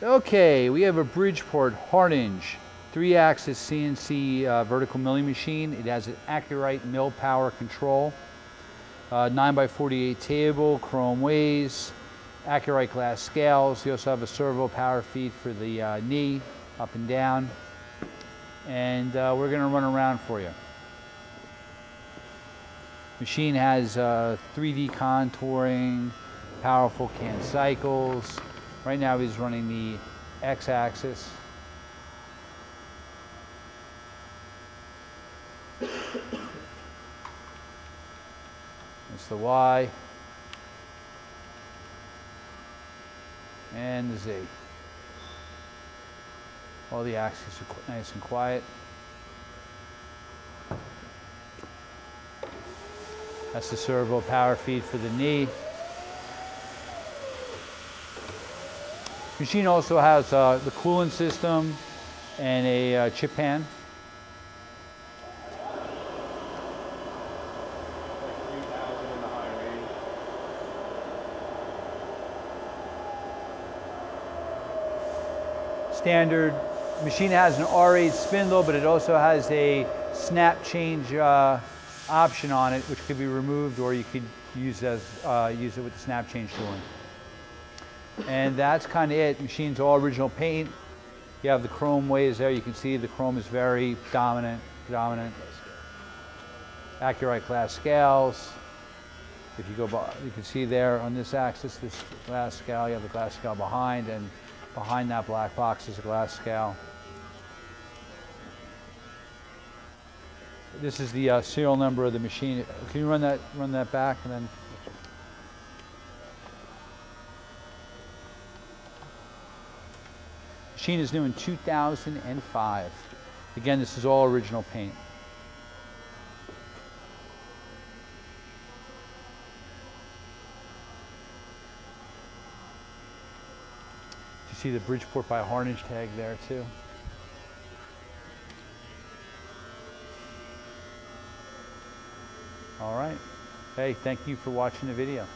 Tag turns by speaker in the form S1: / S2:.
S1: Okay, we have a Bridgeport-Hardinge 3-axis CNC vertical milling machine. It has an Accurite mill power control, 9x48 table, chrome ways, Accurite glass scales. You also have a servo power feed for the knee, up and down. And we're going to run around for you. Machine has 3D contouring, powerful can cycles. Right now he's running the X-axis. It's the Y. And the Z. All the axes are nice and quiet. That's the servo power feed for the knee. Machine also has the coolant system and a chip pan. Standard machine has an R8 spindle, but it also has a snap change option on it, which could be removed, or you could use it with the snap change tooling. And that's kind of it. Machine's all original paint. You have the chrome ways there. You can see the chrome is very dominant. Accurite glass scales. If you go by, you can see there on this axis, this glass scale. You have the glass scale behind, and behind that black box is a glass scale. This is the serial number of the machine. Can you run that back and then? Machine is new in 2005. Again, this is all original paint. You see the Bridgeport by Hardinge tag there too. All right. Hey, thank you for watching the video.